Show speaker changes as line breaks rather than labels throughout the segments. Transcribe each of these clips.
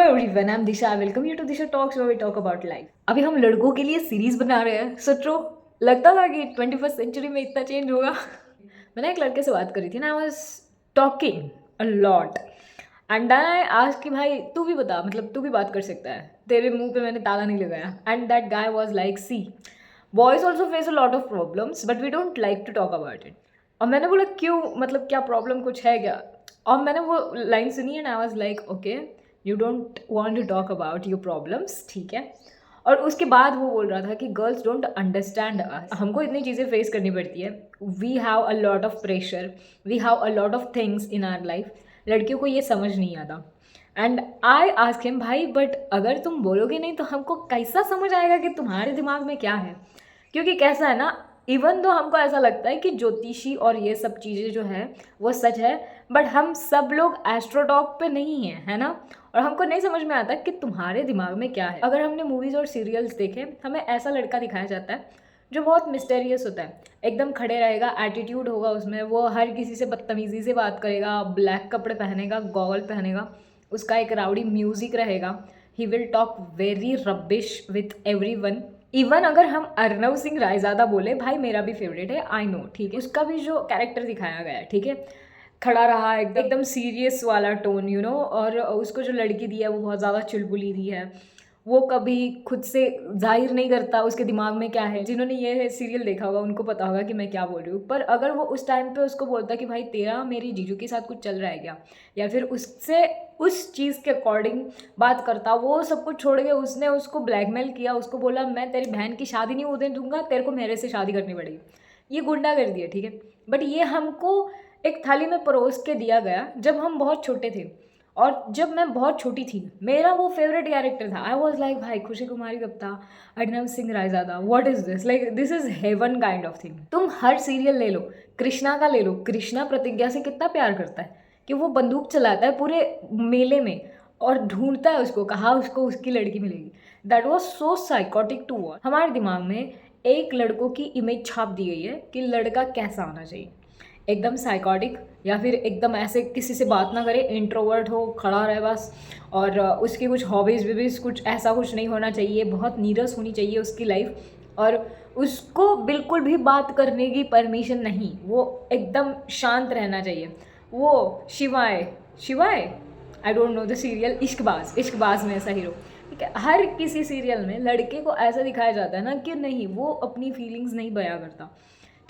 Everyone, I am Disha. Welcome you to Disha talks where we talk about life. अभी हम लड़कों के लिए सीरीज बना रहे हैं। सोचो, लगता था कि 21st सेंचुरी में इतना चेंज होगा। मैंने एक लड़के से बात करी थी ना, I was talking a lot and then I asked कि भाई तू भी बता, मतलब तू भी बात कर सकता है, तेरे मुंह पे मैंने ताला नहीं लगाया। And that guy was like, see boys also face a lot of problems but we don't like to talk about it. और मैंने बोला क्यों, मतलब क्या प्रॉब्लम कुछ है क्या? और मैंने वो लाइन सुनी and I was like okay, you don't want to talk about your problems, ठीक है। और उसके बाद वो बोल रहा था कि गर्ल्स डोंट अंडरस्टैंड अस, हमको इतनी चीज़ें फेस करनी पड़ती है, we have a lot of pressure, we have a lot of things in our life, लड़कियों को ये समझ नहीं आता। एंड आई आस्क हिम, भाई बट अगर तुम बोलोगे नहीं तो हमको कैसा समझ आएगा कि तुम्हारे दिमाग में क्या है? क्योंकि कैसा है ना, इवन तो हमको ऐसा लगता है कि ज्योतिषी और ये सब चीज़ें जो है वो सच है, बट हम सब लोग एस्ट्रोटॉक पे नहीं हैं, है ना। और हमको नहीं समझ में आता कि तुम्हारे दिमाग में क्या है। अगर हमने मूवीज़ और सीरियल्स देखे, हमें ऐसा लड़का दिखाया जाता है जो बहुत मिस्टेरियस होता है, एकदम खड़े रहेगा, एटीट्यूड होगा उसमें, वो हर किसी से बदतमीज़ी से बात करेगा, ब्लैक कपड़े पहनेगा, गॉगल पहनेगा, उसका एक राउडी म्यूज़िक रहेगा, he will talk very rubbish with every one. Even अगर हम अर्नव सिंह रायज़ादा बोले, भाई मेरा भी फेवरेट है, आई नो, ठीक है, उसका भी जो कैरेक्टर दिखाया गया है, ठीक है, खड़ा रहा एकदम सीरियस वाला टोन, यू नो। और उसको जो लड़की दी है वो बहुत ज़्यादा चुलबुली दी है, वो कभी खुद से जाहिर नहीं करता उसके दिमाग में क्या है। जिन्होंने ये सीरियल देखा होगा उनको पता होगा कि मैं क्या बोल रही हूँ। पर अगर वो उस टाइम पे उसको बोलता कि भाई तेरा मेरी जीजू के साथ कुछ चल रहा है क्या, या फिर उससे उस चीज़ के अकॉर्डिंग बात करता, वो सब कुछ छोड़ के उसने उसको ब्लैकमेल किया, उसको बोला मैं तेरी बहन की शादी नहीं होने दूंगा, तेरे को मेरे से शादी करनी पड़ेगी, ये गुंडा कर दिया, ठीक है। बट ये हमको एक थाली में परोस के दिया गया जब हम बहुत छोटे थे। और जब मैं बहुत छोटी थी, मेरा वो फेवरेट कैरेक्टर था, आई वॉज लाइक भाई Khushi Kumari Gupta, Arnav Singh Raizada, what is this, like this is heaven kind of thing. तुम हर सीरियल ले लो, कृष्णा का ले लो, कृष्णा प्रतिज्ञा से कितना प्यार करता है कि वो बंदूक चलाता है पूरे मेले में और ढूंढता है उसको, कहाँ उसको उसकी लड़की मिलेगी। That was so psychotic to watch. हमारे दिमाग में एक लड़कों की इमेज छाप दी गई है कि लड़का कैसा होना चाहिए, एकदम साइकोटिक, या फिर एकदम ऐसे किसी से बात ना करे, इंट्रोवर्ट हो, खड़ा रहे बस, और उसकी कुछ हॉबीज़ वीबीज़ कुछ ऐसा कुछ नहीं होना चाहिए, बहुत नीरस होनी चाहिए उसकी लाइफ, और उसको बिल्कुल भी बात करने की परमिशन नहीं, वो एकदम शांत रहना चाहिए। वो शिवाय शिवाय I don't know the serial, Ishqbaaz में ऐसा हीरो, ठीक है। हर किसी सीरियल में लड़के को ऐसा दिखाया जाता है ना कि नहीं, वो अपनी फीलिंग्स नहीं बयां करता,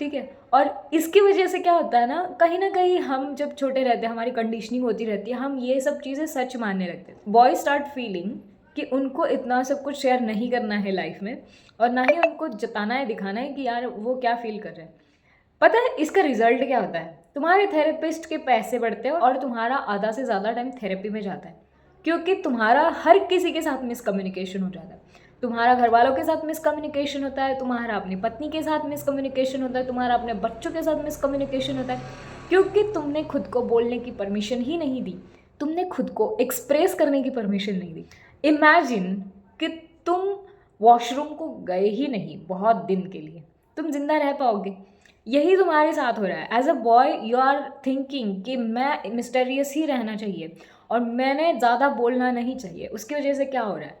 ठीक है। और इसकी वजह से क्या होता है ना कहीं हम जब छोटे रहते हैं, हमारी कंडीशनिंग होती रहती है, हम ये सब चीज़ें सच मानने लगते हैं। बॉय स्टार्ट फीलिंग कि उनको इतना सब कुछ शेयर नहीं करना है लाइफ में, और ना ही उनको जताना है, दिखाना है कि यार वो क्या फील कर रहे हैं। पता है इसका रिजल्ट क्या होता है? तुम्हारे थेरेपिस्ट के पैसे बढ़ते हैं और तुम्हारा आधा से ज़्यादा टाइम थेरेपी में जाता है, क्योंकि तुम्हारा हर किसी के साथ मिसकम्युनिकेशन हो जाता है। तुम्हारा घर वालों के साथ मिसकम्युनिकेशन होता है, तुम्हारा अपनी पत्नी के साथ मिसकम्युनिकेशन होता है, तुम्हारा अपने बच्चों के साथ मिसकम्युनिकेशन होता है, क्योंकि तुमने खुद को बोलने की परमिशन ही नहीं दी, तुमने खुद को एक्सप्रेस करने की परमिशन नहीं दी। इमेजिन कि तुम वॉशरूम को गए ही नहीं बहुत दिन के लिए, तुम जिंदा रह पाओगे? यही तुम्हारे साथ हो रहा है। As a boy you are thinking कि मैं मिस्टेरियस ही रहना चाहिए और मैंने ज़्यादा बोलना नहीं चाहिए। उसकी वजह से क्या हो रहा है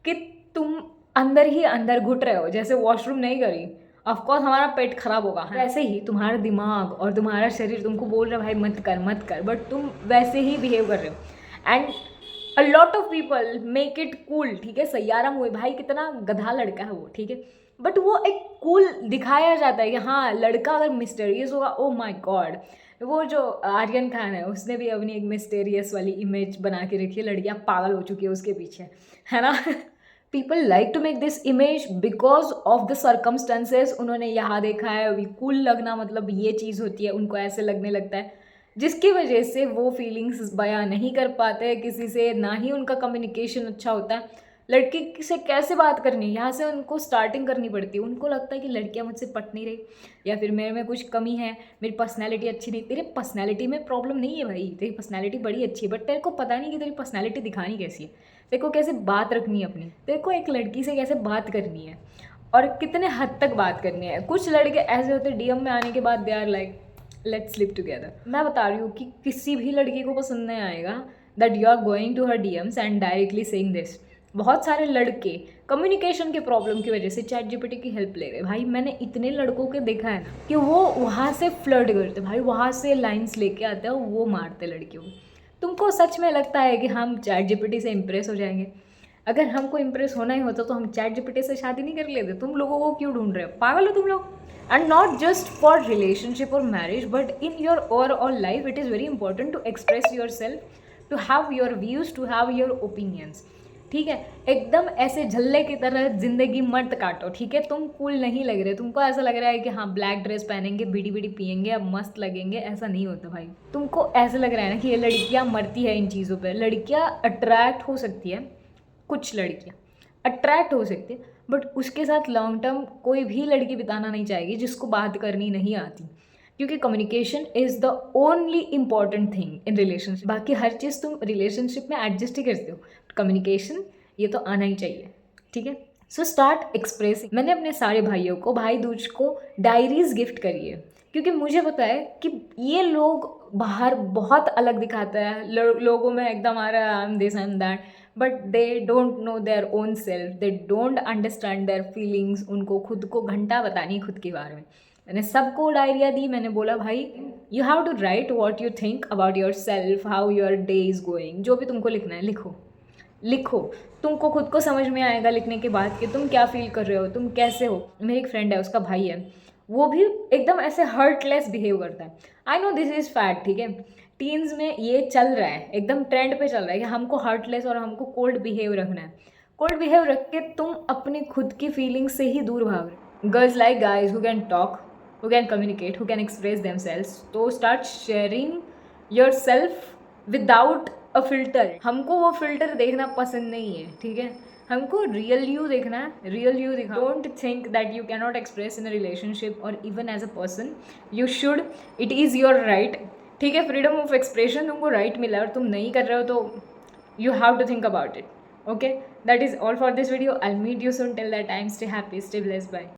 कि तुम अंदर ही अंदर घुट रहे हो, जैसे वॉशरूम नहीं करी ऑफकोर्स हमारा पेट खराब होगा, वैसे ही तुम्हारा दिमाग और तुम्हारा शरीर तुमको बोल रहा है भाई मत कर मत कर, बट तुम वैसे ही बिहेव कर रहे हो। And a lot of people make it cool, ठीक है, सैयारा मूवी, भाई कितना गधा लड़का है वो, ठीक है, बट वो एक कूल दिखाया जाता है कि हाँ लड़का अगर मिस्टीरियस होगा, ओ माय गॉड। वो जो आर्यन खान है उसने भी अपनी एक मिस्टीरियस वाली इमेज बना के रखी है, लड़कियाँ पागल हो चुकी है उसके पीछे, है ना। People like to make this image because of the circumstances. उन्होंने यहाँ देखा है वी कूल लगना मतलब ये चीज़ होती है, उनको ऐसे लगने लगता है, जिसकी वजह से वो फीलिंग्स बयां नहीं कर पाते किसी से, ना ही उनका कम्युनिकेशन अच्छा होता है। लड़की से कैसे बात करनी है, यहाँ से उनको स्टार्टिंग करनी पड़ती है। उनको लगता है कि लड़कियाँ मुझसे पट नहीं रही, या फिर मेरे में कुछ कमी है, मेरी पर्सनैलिटी अच्छी नहीं। तेरे पर्सनैलिटी में प्रॉब्लम नहीं है भाई, तेरी पर्सनैलिटी बड़ी अच्छी है, बट तेरे को पता नहीं कि तेरी पर्सनैलिटी दिखानी कैसी है, तेरे को कैसे बात रखनी है अपनी, तेरे को एक लड़की से कैसे बात करनी है और कितने हद तक बात करनी है। कुछ लड़के ऐसे होते डीएम में आने के बाद they are like let's slip together. मैं बता रही हूँ कि किसी भी लड़की को पसंद नहीं आएगा that you are going to her DMs and directly saying this. बहुत सारे लड़के कम्युनिकेशन के प्रॉब्लम की वजह से चैट जीपीटी की हेल्प ले रहे। भाई मैंने इतने लड़कों के देखा है ना कि वो वहाँ से फ्लर्ट करते, भाई वहाँ से लाइंस लेके आते हैं, वो मारते लड़कियों को। तुमको सच में लगता है कि हम चैट जीपीटी से इम्प्रेस हो जाएंगे? अगर हमको इम्प्रेस होना ही होता तो हम चैट जीपीटी से शादी नहीं कर लेते। तुम लोगों को क्यों ढूंढ रहे हो? पागल हो तुम लोग। And not just for relationship और marriage but in your overall life it is very important to express your self, to have your views, to have your opinions. ठीक है, एकदम ऐसे झल्ले की तरह ज़िंदगी मत काटो। ठीक है, तुम कूल नहीं लग रहे, तुमको ऐसा लग रहा है कि हाँ ब्लैक ड्रेस पहनेंगे, बीड़ी बीड़ी पियेंगे, अब मस्त लगेंगे, ऐसा नहीं होता भाई। तुमको ऐसा लग रहा है ना कि ये लड़कियाँ मरती है इन चीज़ों पे। लड़कियाँ अट्रैक्ट हो सकती है, कुछ लड़कियाँ अट्रैक्ट हो सकती है, बट उसके साथ लॉन्ग टर्म कोई भी लड़की बिताना नहीं चाहेगी जिसको बात करनी नहीं आती, क्योंकि communication is the only important thing in relationship. बाकी हर चीज़ तुम रिलेशनशिप में एडजस्ट ही करते हो, कम्युनिकेशन ये तो आना ही चाहिए। ठीक है, सो स्टार्ट एक्सप्रेसिंग। मैंने अपने सारे भाइयों को, भाई दूज को डायरीज गिफ्ट करी है, क्योंकि मुझे पता है कि ये लोग बाहर बहुत अलग दिखाते हैं, लोगों में एकदम आ रहा है I am this I am that, but they don't know their own self, they don't understand their feelings. उनको खुद को घंटा बतानी खुद के बारे में। मैंने सबको डायरिया दी। मैंने बोला भाई you have to write what you think about yourself, how your day is going. जो भी तुमको लिखना है लिखो, लिखो। तुमको खुद को समझ में आएगा लिखने के बाद कि तुम क्या फील कर रहे हो, तुम कैसे हो। मेरी एक फ्रेंड है, उसका भाई है, वो भी एकदम ऐसे हर्टलेस बिहेव करता है। I know this is fact. ठीक है, टीन्स में ये चल रहा है, एकदम ट्रेंड पे चल रहा है कि हमको हार्टलेस और हमको कोल्ड बिहेव रखना है। कोल्ड बिहेव रख के तुम अपनी खुद की फीलिंग से ही दूर भाग रहे। Girls like guys who can talk, who can communicate, who can express themselves. तो start sharing your self without a filter. हमको वो फिल्टर देखना पसंद नहीं है। ठीक है, हमको रियल यू देखना है, रियल यू दिखा। Don't think that you can not express in a relationship और even as a person. You should, it is your right. ठीक है, फ्रीडम ऑफ एक्सप्रेशन तुमको राइट मिला और तुम नहीं कर रहे हो तो you have to think about it. Okay, that is all for this video. I meet you soon, till that time stay happy, stay blessed, bye.